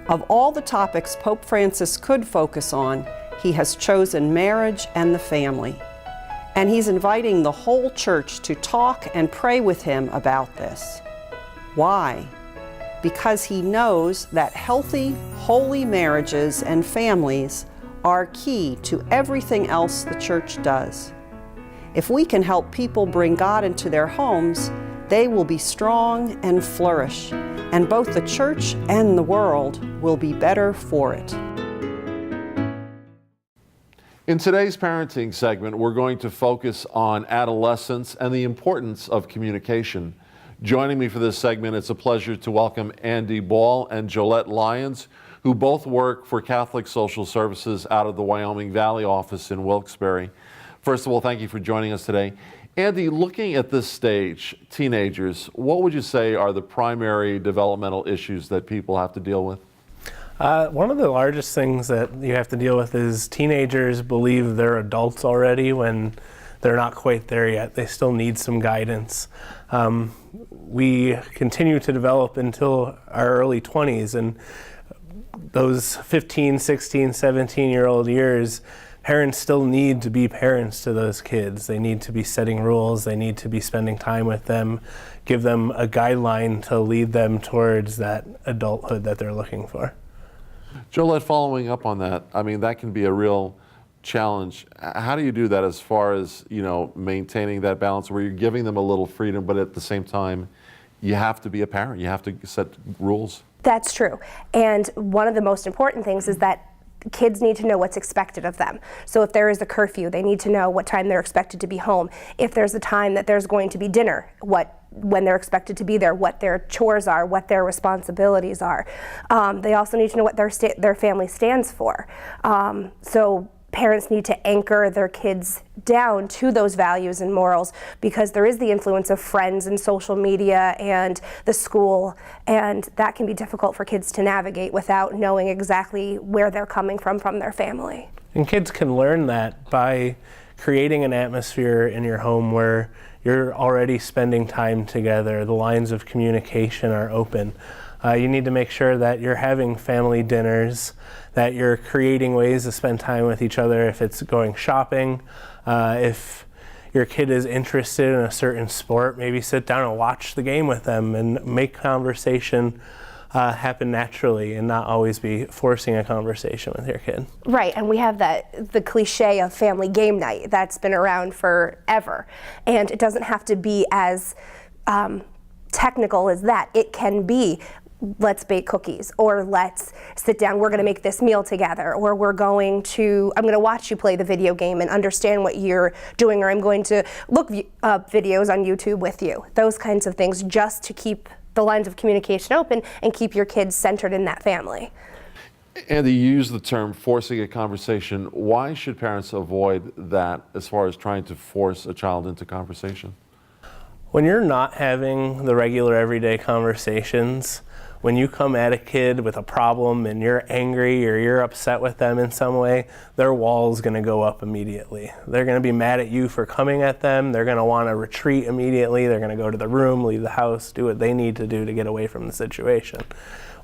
Of all the topics Pope Francis could focus on, he has chosen marriage and the family. And he's inviting the whole church to talk and pray with him about this. Why? Because he knows that healthy, holy marriages and families are key to everything else the church does. If we can help people bring God into their homes, they will be strong and flourish, and both the church and the world will be better for it. In today's parenting segment, we're going to focus on adolescence and the importance of communication. Joining me for this segment, it's a pleasure to welcome Andy Ball and Jolette Lyons, who both work for Catholic Social Services out of the Wyoming Valley office in Wilkes-Barre. First of all, thank you for joining us today. Andy, looking at this stage, teenagers, what would you say are the primary developmental issues that people have to deal with? One of the largest things that you have to deal with is teenagers believe they're adults already when they're not quite there yet. They still need some guidance. We continue to develop until our early 20s, and those 15, 16, 17-year-old years, parents still need to be parents to those kids. They need to be setting rules. They need to be spending time with them, give them a guideline to lead them towards that adulthood that they're looking for. Jolette, following up on that, I mean, that can be a real challenge. How do you do that as far as, maintaining that balance where you're giving them a little freedom, but at the same time, you have to be a parent, you have to set rules? That's true. And one of the most important things is that kids need to know what's expected of them. So if there is a curfew, they need to know what time they're expected to be home. If there's a time that there's going to be dinner, when they're expected to be there, what their chores are, what their responsibilities are. They also need to know what their family stands for. So parents need to anchor their kids down to those values and morals, because there is the influence of friends and social media and the school, and that can be difficult for kids to navigate without knowing exactly where they're coming from their family. And kids can learn that by creating an atmosphere in your home where you're already spending time together. The lines of communication are open. You need to make sure that you're having family dinners, that you're creating ways to spend time with each other. If it's going shopping, if your kid is interested in a certain sport, maybe sit down and watch the game with them and make conversation happen naturally and not always be forcing a conversation with your kid. Right, and we have the cliche of family game night that's been around forever. And it doesn't have to be as technical as that. It can be, let's bake cookies, or let's sit down, we're gonna make this meal together, or I'm gonna watch you play the video game and understand what you're doing, or I'm going to look up videos on YouTube with you. Those kinds of things, just to keep the lines of communication open and keep your kids centered in that family. Andy, you use the term forcing a conversation. Why should parents avoid that as far as trying to force a child into conversation? When you're not having the regular everyday conversations, when you come at a kid with a problem and you're angry or you're upset with them in some way, their wall's going to go up immediately. They're going to be mad at you for coming at them. They're going to want to retreat immediately. They're going to go to the room, leave the house, do what they need to do to get away from the situation.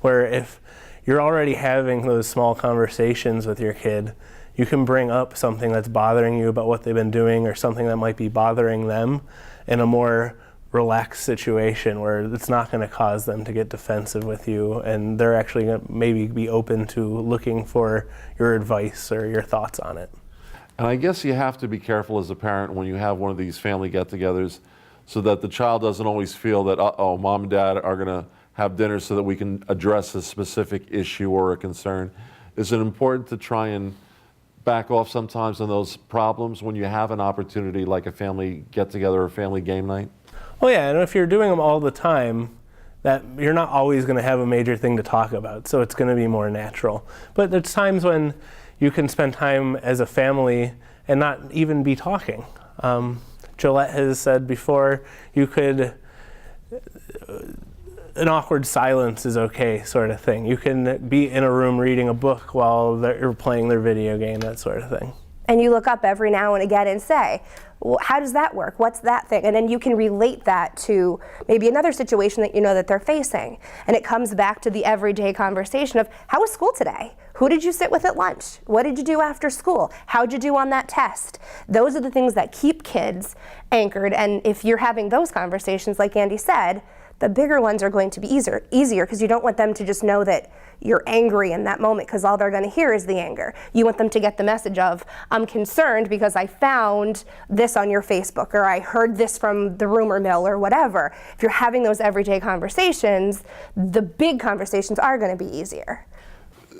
Where if you're already having those small conversations with your kid, you can bring up something that's bothering you about what they've been doing or something that might be bothering them in a more relaxed situation where it's not going to cause them to get defensive with you, and they're actually going to maybe be open to looking for your advice or your thoughts on it. And I guess you have to be careful as a parent when you have one of these family get-togethers so that the child doesn't always feel that, uh-oh, mom and dad are going to have dinner so that we can address a specific issue or a concern. Is it important to try and back off sometimes on those problems when you have an opportunity like a family get-together or family game night? Well, yeah, and if you're doing them all the time, that you're not always going to have a major thing to talk about, so it's going to be more natural. But there's times when you can spend time as a family and not even be talking. Jolette has said before, an awkward silence is okay, sort of thing. You can be in a room reading a book while they're playing their video game, that sort of thing. And you look up every now and again and say, well, how does that work? What's that thing? And then you can relate that to maybe another situation that you know that they're facing. And it comes back to the everyday conversation of, how was school today? Who did you sit with at lunch? What did you do after school? How'd you do on that test? Those are the things that keep kids anchored. And if you're having those conversations, like Andy said, the bigger ones are going to be easier because you don't want them to just know that you're angry in that moment, because all they're going to hear is the anger. You want them to get the message of, I'm concerned because I found this on your Facebook, or I heard this from the rumor mill, or whatever. If you're having those everyday conversations, the big conversations are going to be easier.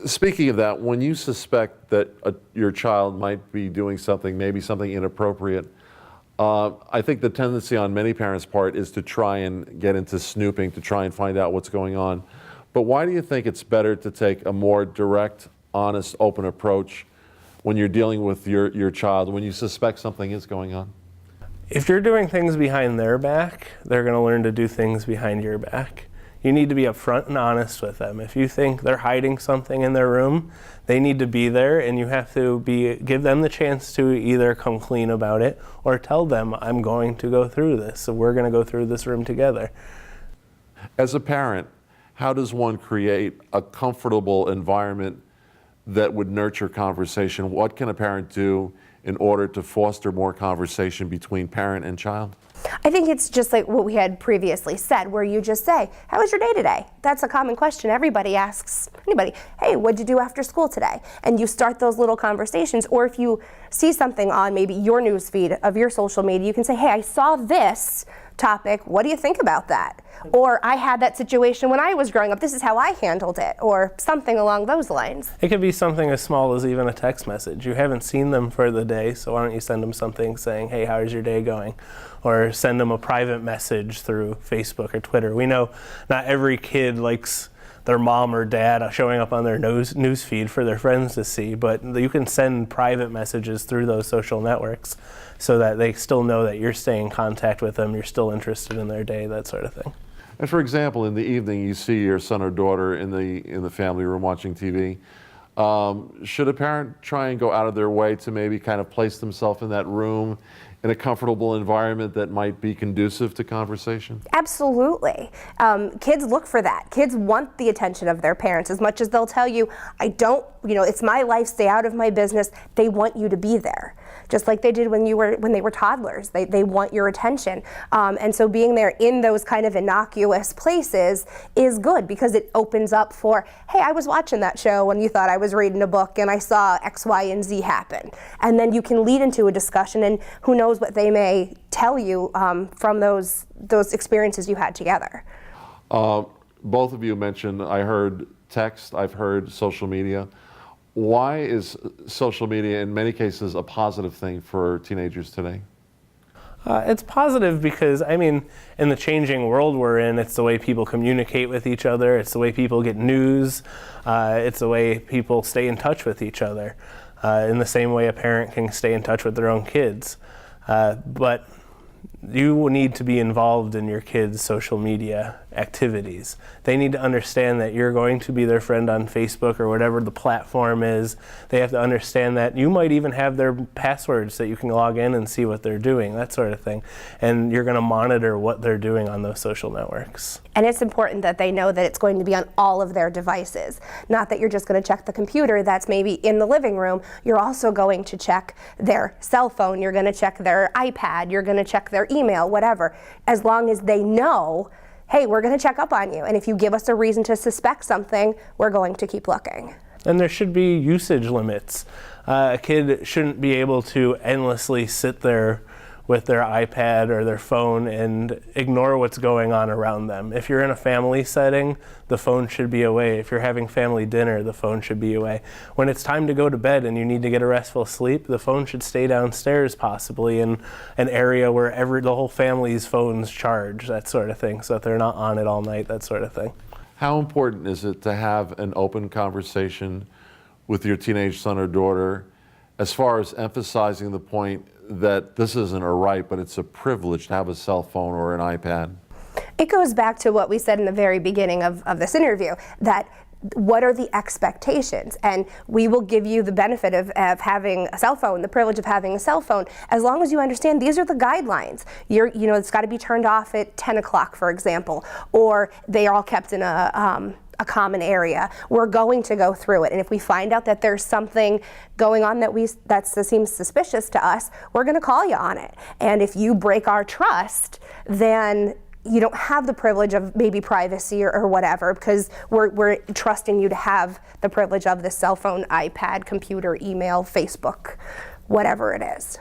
Speaking of that, when you suspect that your child might be doing something, maybe something inappropriate, I think the tendency on many parents' part is to try and get into snooping, to try and find out what's going on. But why do you think it's better to take a more direct, honest, open approach when you're dealing with your child, when you suspect something is going on? If you're doing things behind their back, they're going to learn to do things behind your back. You need to be upfront and honest with them. If you think they're hiding something in their room, they need to be there, and you have to give them the chance to either come clean about it or tell them, I'm going to go through this, so we're going to go through this room together. As a parent, how does one create a comfortable environment that would nurture conversation? What can a parent do in order to foster more conversation between parent and child? I think it's just like what we had previously said, where you just say, how was your day today? That's a common question. Everybody asks anybody, hey, what'd you do after school today? And you start those little conversations. Or if you see something on maybe your news feed of your social media, you can say, hey, I saw this topic. What do you think about that? Or I had that situation when I was growing up. This is how I handled it, or something along those lines. It could be something as small as even a text message. You haven't seen them for the day, so why don't you send them something saying, hey, how's your day going? Or send them a private message through Facebook or Twitter. We know not every kid likes their mom or dad showing up on their news feed for their friends to see, but you can send private messages through those social networks so that they still know that you're staying in contact with them, you're still interested in their day, that sort of thing. And for example, in the evening, you see your son or daughter in the family room watching TV. Should a parent try and go out of their way to maybe kind of place themselves in that room in a comfortable environment that might be conducive to conversation? Absolutely. Kids look for that. Kids want the attention of their parents as much as they'll tell you, I don't, it's my life, stay out of my business. They want you to be there. Just like they did when they were toddlers. They want your attention. And so being there in those kind of innocuous places is good, because it opens up for, hey, I was watching that show when you thought I was reading a book and I saw X, Y, and Z happen. And then you can lead into a discussion, and who knows what they may tell you from those experiences you had together. Both of you mentioned, I heard text, I've heard social media. Why is social media in many cases a positive thing for teenagers today? It's positive because, in the changing world we're in, it's the way people communicate with each other, it's the way people get news, it's the way people stay in touch with each other, in the same way a parent can stay in touch with their own kids. But you need to be involved in your kids' social media activities. They need to understand that you're going to be their friend on Facebook or whatever the platform is. They have to understand that you might even have their passwords that you can log in and see what they're doing, that sort of thing. And you're going to monitor what they're doing on those social networks. And it's important that they know that it's going to be on all of their devices. Not that you're just going to check the computer that's maybe in the living room. You're also going to check their cell phone. You're going to check their iPad. You're going to check their email, whatever. As long as they know, hey, we're going to check up on you. And if you give us a reason to suspect something, we're going to keep looking. And there should be usage limits. A kid shouldn't be able to endlessly sit there with their iPad or their phone and ignore what's going on around them. If you're in a family setting, the phone should be away. If you're having family dinner, the phone should be away. When it's time to go to bed and you need to get a restful sleep, the phone should stay downstairs, possibly in an area where the whole family's phones charge, that sort of thing, so that they're not on it all night, that sort of thing. How important is it to have an open conversation with your teenage son or daughter as far as emphasizing the point that this isn't a right, but it's a privilege to have a cell phone or an iPad? It goes back to what we said in the very beginning of this interview, that what are the expectations? And we will give you the benefit of having a cell phone, the privilege of having a cell phone, as long as you understand these are the guidelines. It's got to be turned off at 10 o'clock, for example, or they are all kept in a common area. We're going to go through it, and if we find out that there's something going on that seems suspicious to us, we're going to call you on it. And if you break our trust, then you don't have the privilege of maybe privacy or whatever, because we're trusting you to have the privilege of the cell phone, iPad, computer, email, Facebook, whatever it is.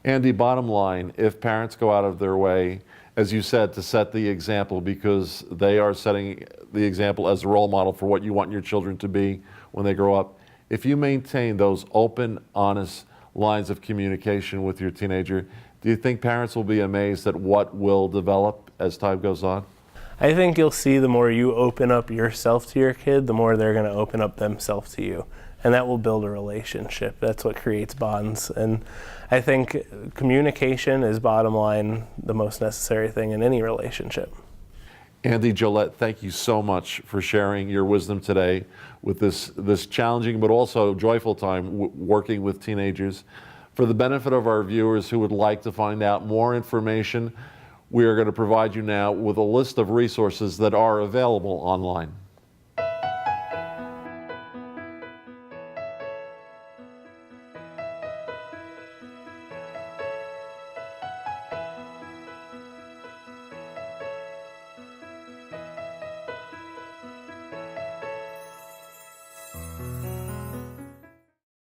Andy, bottom line, if parents go out of their way, as you said, to set the example, because they are setting the example as a role model for what you want your children to be when they grow up, if you maintain those open, honest lines of communication with your teenager, do you think parents will be amazed at what will develop as time goes on? I think you'll see the more you open up yourself to your kid, the more they're going to open up themselves to you. And that will build a relationship. That's what creates bonds. And I think communication is, bottom line, the most necessary thing in any relationship. Andy, Jolette, thank you so much for sharing your wisdom today with this challenging but also joyful time working with teenagers. For the benefit of our viewers who would like to find out more information, we are going to provide you now with a list of resources that are available online.